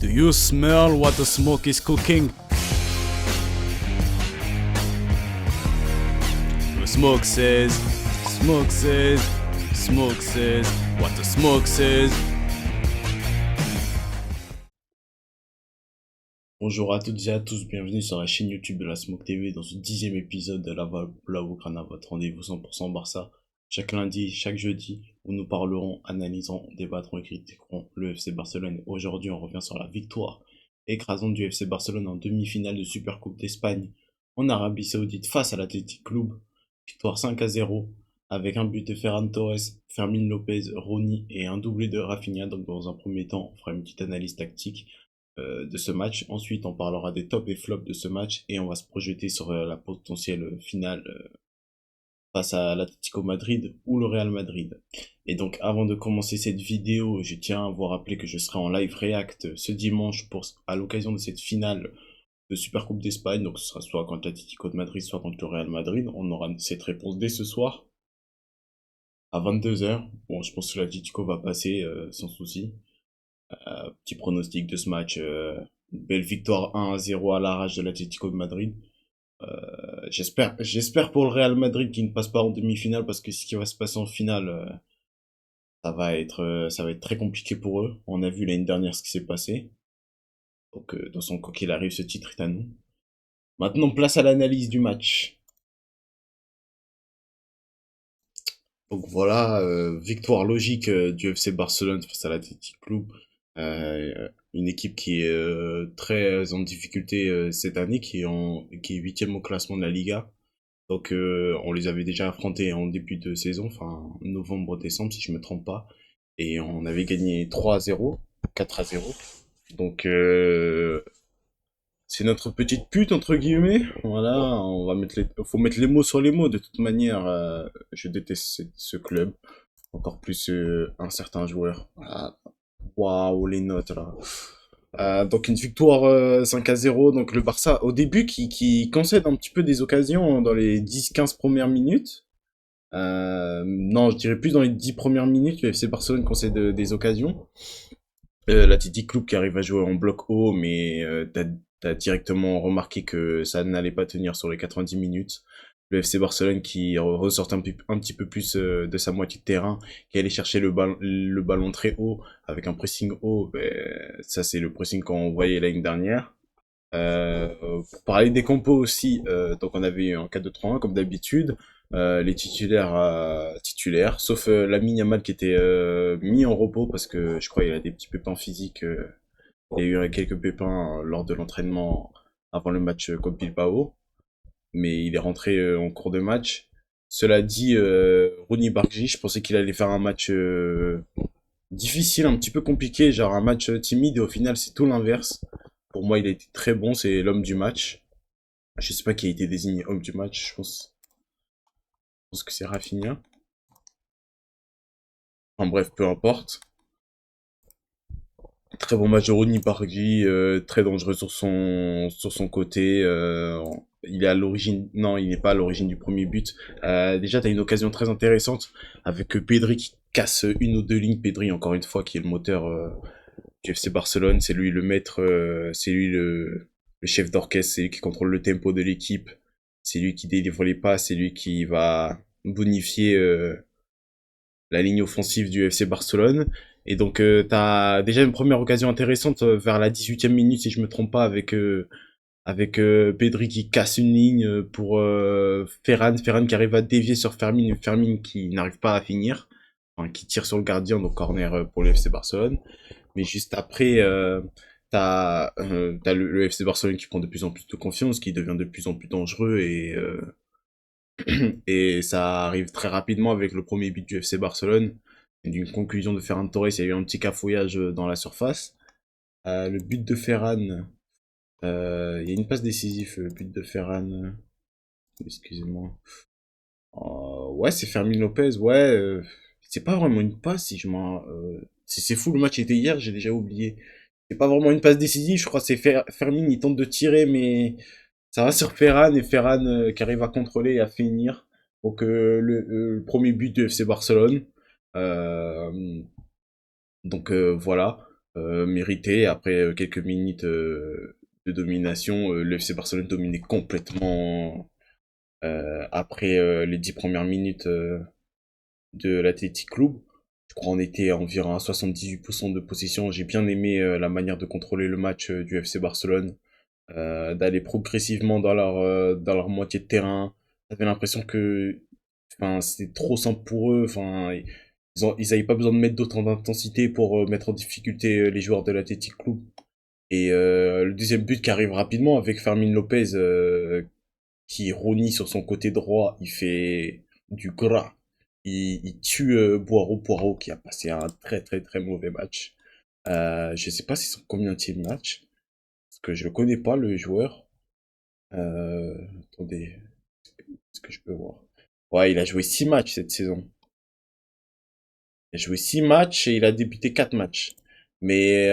Do you smell what the smoke is cooking? The smoke says, smoke says, smoke says, what the smoke says. Bonjour à toutes et à tous, bienvenue sur la chaîne YouTube de la Smoke TV dans ce 10e épisode de la Blaugrana, votre rendez-vous 100% Barça. Chaque lundi, chaque jeudi, où nous parlerons, analyserons, débattrons et critiquerons le FC Barcelone. Aujourd'hui, on revient sur la victoire écrasante du FC Barcelone en demi-finale de Supercoupe d'Espagne en Arabie Saoudite face à l'Athletic Club. Victoire 5-0 avec un but de Ferran Torres, Fermín López, Rooney et un doublé de Rafinha. Donc dans un premier temps, on fera une petite analyse tactique de ce match. Ensuite, on parlera des tops et flops de ce match et on va se projeter sur la potentielle finale face à l'Atlético Madrid ou le Real Madrid. Et donc, avant de commencer cette vidéo, je tiens à vous rappeler que je serai en live react ce dimanche à l'occasion de cette finale de Supercoupe d'Espagne. Donc, ce sera soit contre l'Atlético de Madrid, soit contre le Real Madrid. On aura cette réponse dès ce soir à 22h. Bon, je pense que l'Atlético va passer sans souci. Petit pronostic de ce match, une belle victoire 1-0 à l'arrache de l'Atlético de Madrid. J'espère pour le Real Madrid qui ne passe pas en demi-finale, parce que ce qui va se passer en finale, ça va être très compliqué pour eux. On a vu l'année dernière ce qui s'est passé. Donc, dans son quoi qu'il arrive, ce titre est à nous. Maintenant, place à l'analyse du match. Donc voilà, victoire logique du FC Barcelone face à l'Athletic Club. Une équipe qui est très en difficulté cette année, qui est huitième au classement de la Liga. Donc on les avait déjà affrontés en début de saison, enfin novembre-décembre si je me trompe pas, et on avait gagné 3-0, 4-0. Donc c'est notre petite pute entre guillemets. Voilà, faut mettre les mots sur les mots. De toute manière, je déteste ce club, encore plus un certain joueur. Voilà. Waouh, les notes là. Donc une victoire 5-0. Donc le Barça au début qui concède un petit peu des occasions dans les 10-15 premières minutes. Non, je dirais plus dans les 10 premières minutes, le FC Barcelone concède des occasions. L'Athletic Club qui arrive à jouer en bloc haut, mais t'as directement remarqué que ça n'allait pas tenir sur les 90 minutes. Le FC Barcelone qui ressort un petit peu plus de sa moitié de terrain, qui allait chercher le ballon très haut, avec un pressing haut. Ça, c'est le pressing qu'on voyait l'année dernière. Pour parler des compos aussi, donc on avait eu un 4-2-3-1 comme d'habitude. Les titulaires, sauf Lamine Yamal qui était mis en repos parce que je crois qu'il a des petits pépins physiques. Il y a eu quelques pépins lors de l'entraînement avant le match contre Bilbao, mais il est rentré en cours de match. Cela dit, Rooney Bargi, je pensais qu'il allait faire un match difficile, un petit peu compliqué, genre un match timide, et au final c'est tout l'inverse. Pour moi, il a été très bon, c'est l'homme du match. Je sais pas qui a été désigné homme du match, je pense que c'est Rafinha. Enfin bref, peu importe. Très bon match de Rooney Bargi, très dangereux sur son côté. Il est à l'origine, non, il n'est pas à l'origine du premier but. Déjà, t'as une occasion très intéressante avec Pedri qui casse une ou deux lignes. Pedri, encore une fois, qui est le moteur du FC Barcelone. C'est lui le maître, c'est lui le chef d'orchestre, c'est lui qui contrôle le tempo de l'équipe. C'est lui qui délivre les passes, c'est lui qui va bonifier la ligne offensive du FC Barcelone. Et donc, t'as déjà une première occasion intéressante vers la 18e minute, si je me trompe pas, avec Pedri qui casse une ligne pour Ferran qui arrive à dévier sur Fermin qui n'arrive pas à finir, enfin, qui tire sur le gardien, donc corner pour le FC Barcelone. Mais juste après, t'as le FC Barcelone qui prend de plus en plus de confiance, qui devient de plus en plus dangereux et ça arrive très rapidement avec le premier but du FC Barcelone. D'une conclusion de Ferran Torres, il y a eu un petit cafouillage dans la surface. Le but de Ferran, il y a une passe décisive, le but de Ferran. Excusez-moi. Ouais, c'est Fermín López, ouais. C'est pas vraiment une passe, si je m'en. C'est fou, le match était hier, j'ai déjà oublié. C'est pas vraiment une passe décisive, je crois que c'est Fermín, il tente de tirer, mais ça va sur Ferran, et Ferran qui arrive à contrôler et à finir. Donc le premier but de FC Barcelone. Euh, donc voilà. mérité. Après quelques minutes de domination, le FC Barcelone dominait complètement après les 10 premières minutes de l'Athletic Club. Je crois qu'on était à environ à 78% de possession. J'ai bien aimé la manière de contrôler le match du FC Barcelone, d'aller progressivement dans leur moitié de terrain. J'avais l'impression que enfin, c'était trop simple pour eux. Enfin, ils avaient pas besoin de mettre d'autant d'intensité pour mettre en difficulté les joueurs de l'Athletic Club. Et le deuxième but qui arrive rapidement avec Fermin Lopez qui ronie sur son côté droit, il fait du gras. Il tue Poirot qui a passé un très très très mauvais match. Je sais pas si c'est son combienième match, parce que je le connais pas le joueur. Euh, Attendez, est-ce que je peux voir? Ouais, il a joué 6 matchs cette saison. Il a joué 6 matchs et il a débuté 4 matchs. Mais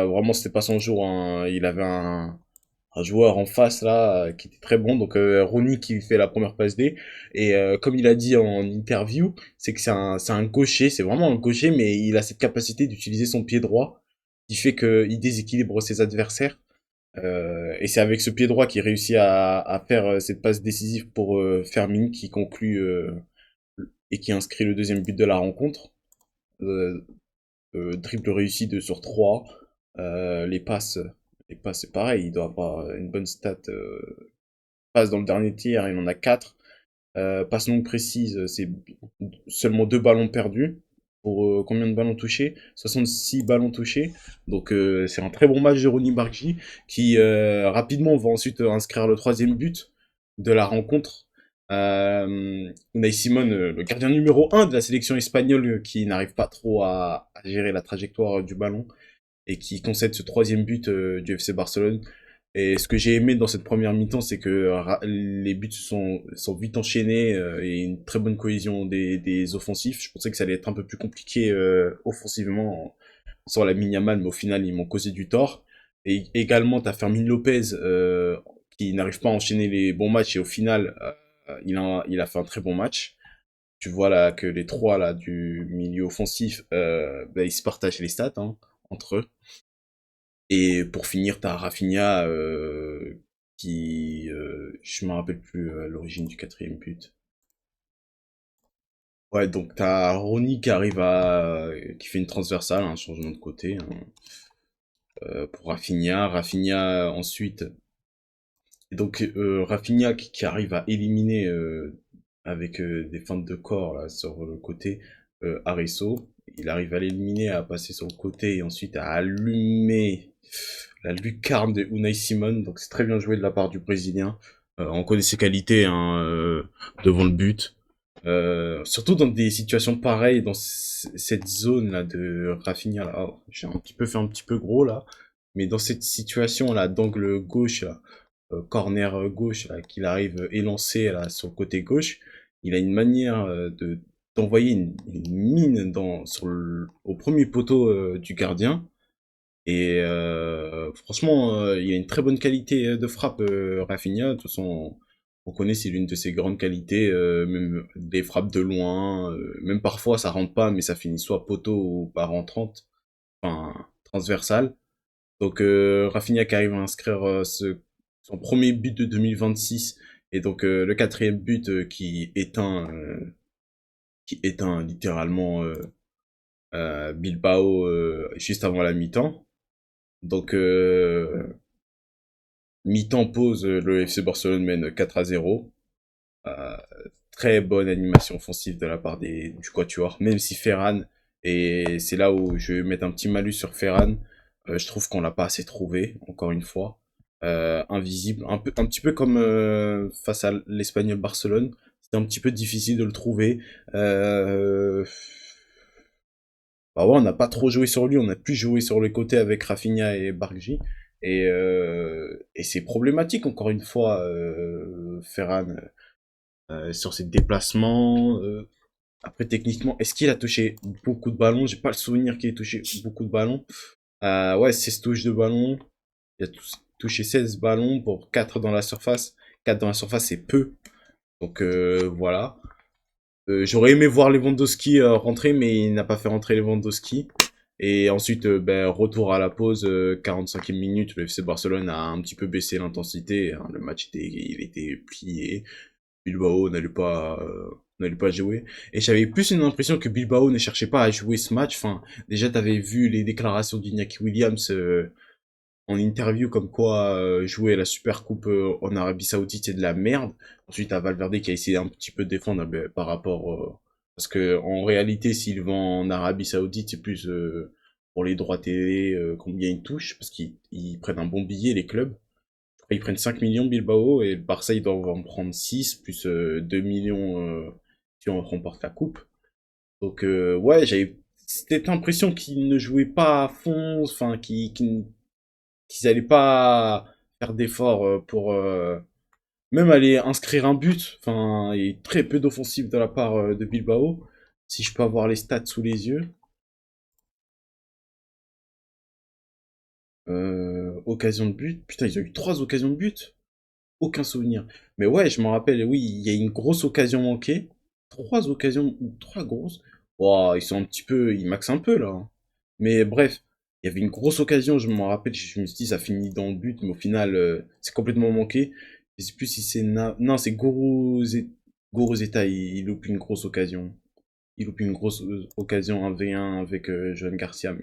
vraiment, c'était pas son jour, hein. Il avait un joueur en face là qui était très bon, donc Rooney qui fait la première passe D. Et comme il a dit en interview, c'est que c'est un gaucher, c'est vraiment un gaucher, mais il a cette capacité d'utiliser son pied droit qui fait qu'il déséquilibre ses adversaires. Et c'est avec ce pied droit qu'il réussit à faire cette passe décisive pour Fermin qui conclut et qui inscrit le deuxième but de la rencontre. Euh, Dribble réussi 2 sur 3. Les passes, c'est pareil, il doit avoir une bonne stat. Passe dans le dernier tiers, il en a 4. Passe non précise, c'est seulement 2 ballons perdus. Pour combien de ballons touchés? 66 ballons touchés. Donc c'est un très bon match de Ronny Bargi qui rapidement va ensuite inscrire le troisième but de la rencontre. Unai Simon, le gardien numéro 1 de la sélection espagnole qui n'arrive pas trop à gérer la trajectoire du ballon et qui concède ce troisième but du FC Barcelone. Et ce que j'ai aimé dans cette première mi-temps, c'est que les buts sont vite enchaînés et une très bonne cohésion des offensifs. Je pensais que ça allait être un peu plus compliqué offensivement sans la Yamal, mais au final, ils m'ont causé du tort. Et également, tu as Fermin Lopez qui n'arrive pas à enchaîner les bons matchs et au final, il a fait un très bon match. Tu vois là que les trois là du milieu offensif, bah, ils se partagent les stats hein, entre eux. Et pour finir, t'as Rafinha qui, je me rappelle plus l'origine du quatrième but. Ouais, donc t'as Ronny qui arrive qui fait une transversale, un changement de côté hein, pour Rafinha. Rafinha ensuite, et donc Rafinha qui arrive à éliminer avec des feintes de corps là sur le côté Arisso. Il arrive à l'éliminer, à passer sur le côté et ensuite à allumer la lucarne de Unai Simon. Donc c'est très bien joué de la part du Brésilien. On connaît ses qualités hein, devant le but. Surtout dans des situations pareilles, dans cette zone là de Rafinha. Là. Oh, j'ai un petit peu fait un petit peu gros là, mais dans cette situation là d'angle gauche, là, corner gauche, là, qu'il arrive élancé là sur le côté gauche, il a une manière de d'envoyer une mine au premier poteau du gardien. Et franchement, il a une très bonne qualité de frappe, Rafinha. De toute façon, on connaît, c'est l'une de ses grandes qualités, même des frappes de loin, même parfois ça rentre pas, mais ça finit soit poteau ou par rentrante, enfin transversale. Donc Rafinha qui arrive à inscrire son premier but de 2026 et donc le quatrième but qui éteint littéralement Bilbao juste avant la mi-temps. Donc mi-temps pause, le FC Barcelone mène 4-0. Euh, Très bonne animation offensive de la part du Quatuor, même si Ferran, et c'est là où je vais mettre un petit malus sur Ferran, je trouve qu'on l'a pas assez trouvé, encore une fois. Invisible, un petit peu comme face à l'Espagnol Barcelone, c'était un petit peu difficile de le trouver. Bah ouais, on n'a pas trop joué sur lui, on a plus joué sur le côté avec Rafinha et Bargi. Et c'est problématique, encore une fois, Ferran, sur ses déplacements. Après, techniquement, est-ce qu'il a touché beaucoup de ballons? J'ai pas le souvenir qu'il ait touché beaucoup de ballons. Ouais, 16 touches de ballon. Il a touché 16 ballons pour 4 dans la surface. 4 dans la surface, c'est peu. Donc voilà. J'aurais aimé voir Lewandowski rentrer, mais il n'a pas fait rentrer Lewandowski. Et ensuite, ben, retour à la pause, 45e minute, le FC Barcelone a un petit peu baissé l'intensité, hein, le match il était plié, Bilbao n'allait pas jouer. Et j'avais plus une impression que Bilbao ne cherchait pas à jouer ce match. Enfin, déjà, t'avais vu les déclarations d'Iñaki Williams en interview comme quoi jouer à la Super Coupe en Arabie Saoudite c'est de la merde. Ensuite, t'as Valverde qui a essayé un petit peu de défendre par rapport parce que en réalité, s'il va en Arabie Saoudite, c'est plus pour les droits télé, combien ils touchent, parce qu'ils prennent un bon billet les clubs. Ils prennent 5 millions Bilbao et le Barça ils doivent en prendre 6 plus 2 millions si on remporte la coupe. Donc ouais, j'avais cette impression qu'ils ne jouaient pas à fond, enfin qu'ils allaient pas faire d'efforts pour même aller inscrire un but. Enfin, il y a eu très peu d'offensive de la part de Bilbao. Si je peux avoir les stats sous les yeux. Occasion de but. Putain, ils ont eu 3 occasions de but. Aucun souvenir. Mais ouais, je m'en rappelle, oui, il y a une grosse occasion manquée. 3 occasions, ou 3 grosses. Wow, ils sont un petit peu, ils maxent un peu là, hein. Mais bref, il y avait une grosse occasion, je m'en rappelle, je me suis dit ça finit dans le but, mais au final, c'est complètement manqué. Je sais plus si c'est non, c'est Gorozeta, il loupe une grosse occasion. Il loupe une grosse occasion 1v1 avec Johan Garcia,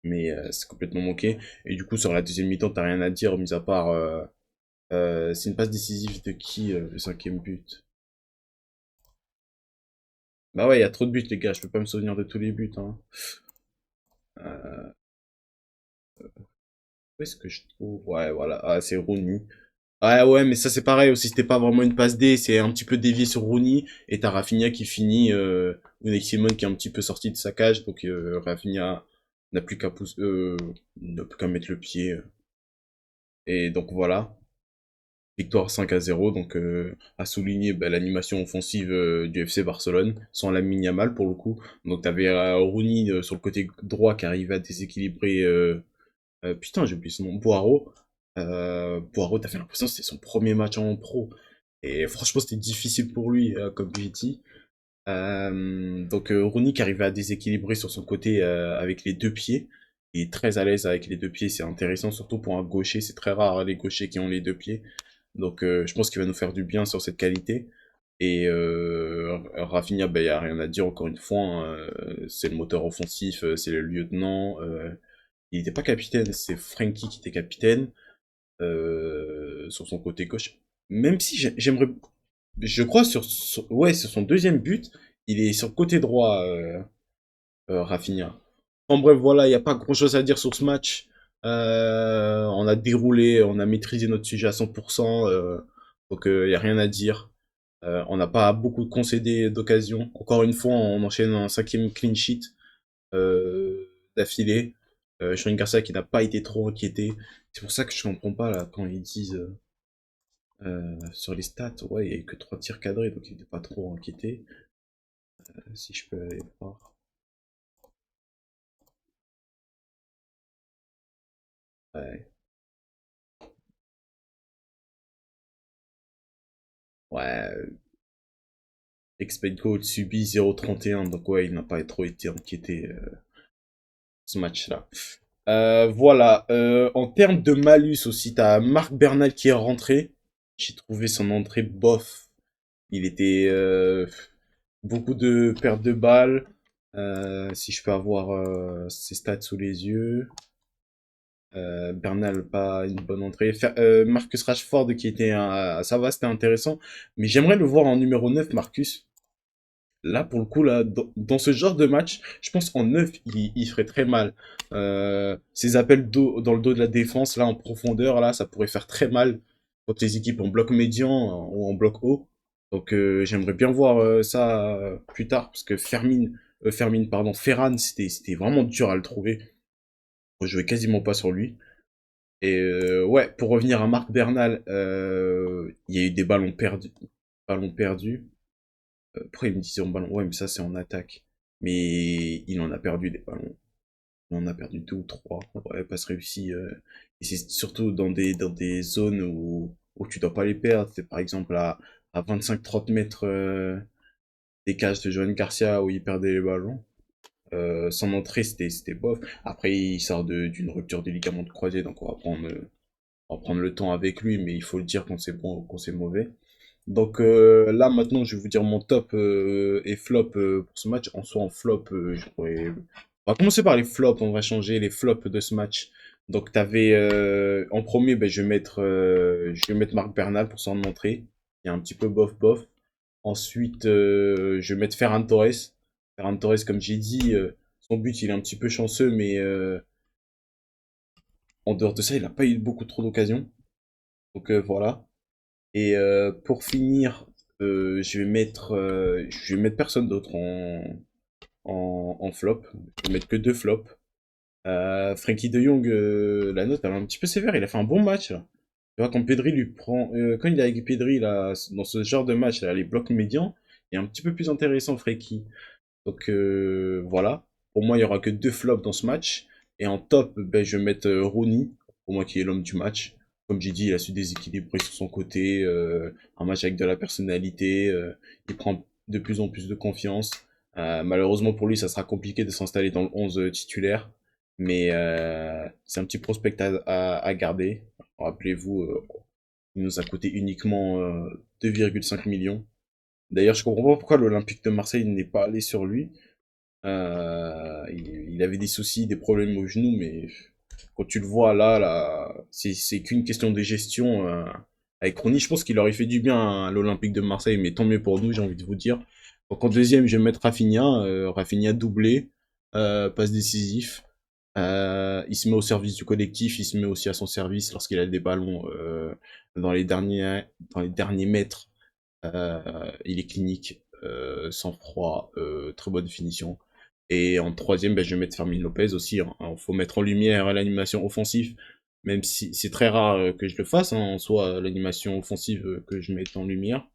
mais c'est complètement manqué. Et du coup, sur la deuxième mi-temps, t'as rien à dire, mis à part c'est une passe décisive de qui, le cinquième but? Bah ouais, il y a trop de buts, les gars, je peux pas me souvenir de tous les buts, hein. Euh, Où est-ce que je trouve? Ouais, voilà, ah, c'est Rooney. Ouais, ouais, mais ça c'est pareil aussi, c'était pas vraiment une passe D, c'est un petit peu dévié sur Rooney, et t'as Rafinha qui finit, Unai Simon qui est un petit peu sorti de sa cage, donc Rafinha n'a plus qu'à n'a plus qu'à mettre le pied, et donc voilà. Victoire 5-0, donc à souligner bah, l'animation offensive du FC Barcelone, sans Lamine Yamal pour le coup. Donc t'avais Rooney sur le côté droit qui arrivait à déséquilibrer, putain j'ai oublié son nom, Boiro. Boiro, t'as fait l'impression que c'était son premier match en pro. Et franchement c'était difficile pour lui, comme j'ai dit. Donc Rooney qui arrivait à déséquilibrer sur son côté avec les deux pieds. Il est très à l'aise avec les deux pieds, c'est intéressant, surtout pour un gaucher, c'est très rare les gauchers qui ont les deux pieds. Donc je pense qu'il va nous faire du bien sur cette qualité. Et Rafinha, il n'y a rien à dire encore une fois, hein, c'est le moteur offensif, c'est le lieutenant. Il n'était pas capitaine, c'est Frankie qui était capitaine sur son côté gauche. Même si j'aimerais, je crois ouais, sur son deuxième but, il est sur le côté droit, Rafinha. En bref, voilà, il n'y a pas grand-chose à dire sur ce match. On a déroulé, on a maîtrisé notre sujet à 100%, donc il n'y a rien à dire. On n'a pas beaucoup concédé d'occasion. Encore une fois, on enchaîne un cinquième clean sheet d'affilée. Sean Garcia qui n'a pas été trop inquiété. C'est pour ça que je comprends pas là quand ils disent sur les stats, ouais, il n'y a eu que 3 tirs cadrés, donc il n'était pas trop inquiété. Si je peux aller voir. Ouais, ouais, expect goal subi 0,31, donc ouais, il n'a pas trop été inquiété ce match-là. Voilà, en termes de malus aussi, t'as Marc Bernal qui est rentré. J'ai trouvé son entrée bof. Il était beaucoup de pertes de balles. Si je peux avoir ses stats sous les yeux. Bernal, pas une bonne entrée. Marcus Rashford qui était ça va, c'était intéressant. Mais j'aimerais le voir en numéro 9, Marcus. Là, pour le coup, là, dans ce genre de match, je pense qu'en neuf, il ferait très mal. Ces appels dans le dos de la défense, là, en profondeur, là, ça pourrait faire très mal contre les équipes en bloc médian ou en bloc haut. Donc, j'aimerais bien voir ça plus tard, parce que Ferran, c'était vraiment dur à le trouver. On jouait quasiment pas sur lui. Et ouais, pour revenir à Marc Bernal, il y a eu des ballons perdus. Ballons perdus. Pourquoi il me disait en ballon? Ouais, mais ça, c'est en attaque. Mais il en a perdu des ballons. Il en a perdu 2 ou 3. Ouais, passe réussi. Et c'est surtout dans des zones où tu dois pas les perdre. C'est par exemple à 25-30 mètres des cages de Johan Garcia où il perdait les ballons. Son entrée, c'était bof. Après, il sort d'une rupture du ligament de croisé, donc on va prendre le temps avec lui, mais il faut le dire quand c'est bon ou quand c'est mauvais. Donc là, maintenant, je vais vous dire mon top et flop pour ce match. En soi, en flop, on va commencer par les flops, on va changer les flops de ce match. Donc, t'avais en premier, ben, je vais mettre Marc Bernal pour son entrée. Il y a un petit peu bof bof. Ensuite, je vais mettre Ferran Torres. Ferran Torres, comme j'ai dit, son but, il est un petit peu chanceux, mais en dehors de ça, il n'a pas eu beaucoup trop d'occasions. Donc voilà. Et pour finir, je vais mettre personne d'autre en flop. Je vais mettre que deux flops. Frankie de Jong, la note elle est un petit peu sévère. Il a fait un bon match, là. Tu vois, quand Pedri lui prend, quand il est avec Pedri là, dans ce genre de match, là, les blocs médians, il est un petit peu plus intéressant, Frankie. Donc voilà. Pour moi, il y aura que deux flops dans ce match. Et en top, ben, je vais mettre Rooney, pour moi qui est l'homme du match. Comme j'ai dit, il a su déséquilibrer sur son côté, un match avec de la personnalité, il prend de plus en plus de confiance. Malheureusement pour lui, ça sera compliqué de s'installer dans le 11 titulaire, mais c'est un petit prospect à garder. Rappelez-vous, il nous a coûté uniquement 2,5 millions. D'ailleurs, je comprends pas pourquoi l'Olympique de Marseille n'est pas allé sur lui. Il avait des soucis, des problèmes au genou, mais quand tu le vois là, c'est qu'une question de gestion. Avec Rooney, je pense qu'il aurait fait du bien à l'Olympique de Marseille, mais tant mieux pour nous, j'ai envie de vous dire. Donc en deuxième, je vais mettre Rafinha. Rafinha doublé, passe décisif. Il se met au service du collectif, il se met aussi à son service lorsqu'il a des ballons dans les derniers mètres. Il est clinique, sans froid, très bonne finition. Et en troisième, ben, je vais mettre Fermin Lopez aussi. Il faut mettre en lumière l'animation offensive, même si c'est très rare que je le fasse, hein, en soi, l'animation offensive que je mette en lumière.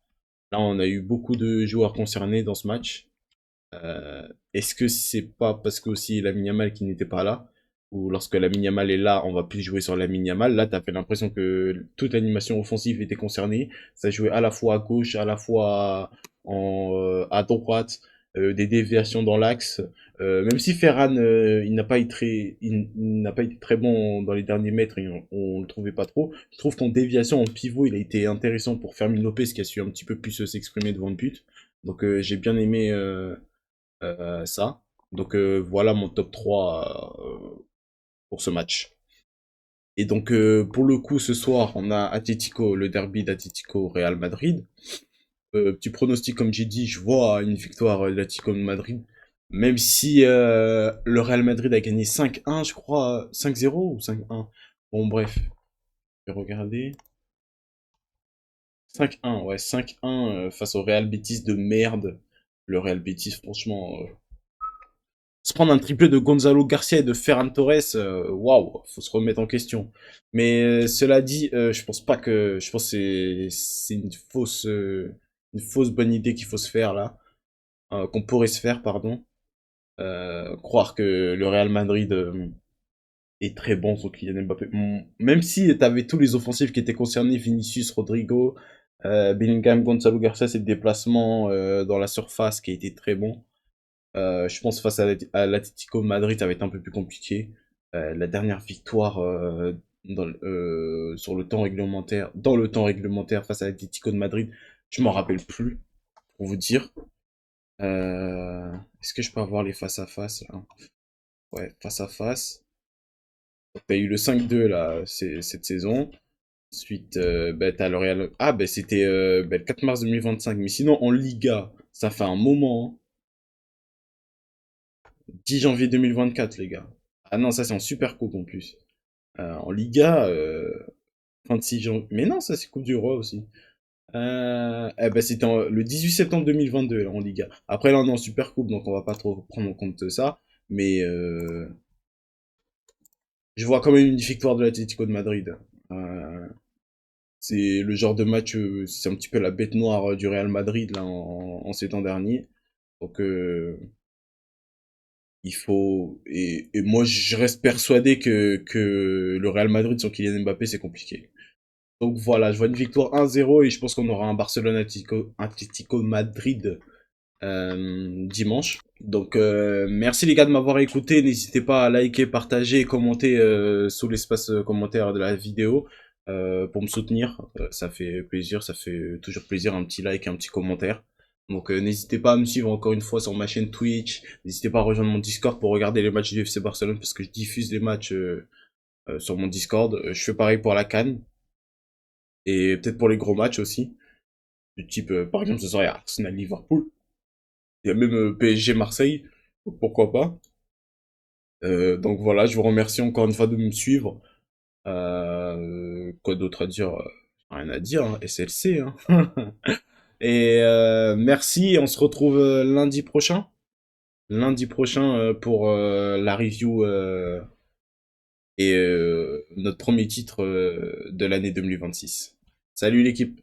Là, on a eu beaucoup de joueurs concernés dans ce match. Est-ce que c'est pas parce que aussi Lamine Yamal qui n'était pas là, ou lorsque Lamine Yamal est là, on va plus jouer sur Lamine Yamal. Là, t'as fait l'impression que toute l'animation offensive était concernée. Ça jouait à la fois à gauche, à la fois à droite, des déviations dans l'axe. Même si Ferran, il n'a pas été très bon dans les derniers mètres, et on le trouvait pas trop. Je trouve qu'en déviation, en pivot, il a été intéressant pour Fermin Lopez qui a su un petit peu plus s'exprimer devant le but. Donc j'ai bien aimé ça. Donc voilà mon top 3 pour ce match. Et donc pour le coup ce soir on a Atlético, le derby d'Atlético Real Madrid. Petit pronostic comme j'ai dit, je vois une victoire de l'Atlético de Madrid. Même si le Real Madrid a gagné 5-1, je crois, 5-0 ou 5-1. Bon bref, je vais regarder. 5-1, ouais, 5-1 face au Real Betis de merde. Le Real Betis, franchement, se prendre un triplé de Gonzalo Garcia et de Ferran Torres, waouh, faut se remettre en question. Mais cela dit, je pense pas que, je pense que c'est une fausse bonne idée qu'il faut se faire là, qu'on pourrait se faire, pardon. Croire que le Real Madrid est très bon sur Kylian Mbappé. Même si t'avais tous les offensifs qui étaient concernés, Vinicius, Rodrigo, Bellingham, Gonzalo Garcia, c'est le déplacement dans la surface qui a été très bon. Je pense face à l'Atlético Madrid, ça va être un peu plus compliqué. La dernière victoire sur le temps réglementaire, dans le temps réglementaire face à l'Atlético de Madrid, je m'en rappelle plus, pour vous dire. Est-ce que je peux avoir les face à face là? Ouais, face à face. T'as eu le 5-2 là, cette saison. Ensuite, bah, t'as le Real. Ah, bah, c'était bah, le 4 mars 2025. Mais sinon, en Liga, ça fait un moment, hein. 10 janvier 2024, les gars. Ah non, ça c'est en Super Coupe en plus. En Liga, 26 janvier. Mais non, ça c'est Coupe du Roi aussi. Eh ben, c'était le 18 septembre 2022 là, en Liga. Après là on est en Super Coupe donc on va pas trop prendre en compte ça. Mais je vois quand même une victoire de l'Atlético de Madrid. Euh, c'est le genre de match, c'est un petit peu la bête noire du Real Madrid là en ces temps derniers. Donc il faut et moi je reste persuadé que le Real Madrid sans Kylian Mbappé c'est compliqué. Donc voilà, je vois une victoire 1-0 et je pense qu'on aura un Barcelone Atlético Madrid dimanche. Donc merci les gars de m'avoir écouté. N'hésitez pas à liker, partager et commenter sous l'espace commentaire de la vidéo pour me soutenir. Ça fait plaisir, ça fait toujours plaisir un petit like, un petit commentaire. Donc n'hésitez pas à me suivre encore une fois sur ma chaîne Twitch. N'hésitez pas à rejoindre mon Discord pour regarder les matchs du FC Barcelone parce que je diffuse les matchs sur mon Discord. Je fais pareil pour la CAN et peut-être pour les gros matchs aussi. Du type, par exemple, ce soir il y a Arsenal-Liverpool. Il y a même PSG Marseille, pourquoi pas. Donc voilà, je vous remercie encore une fois de me suivre. Quoi d'autre à dire? Rien à dire, hein. SLC. Hein. Et merci, on se retrouve lundi prochain. Lundi prochain pour la review et notre premier titre de l'année 2026. Salut l'équipe!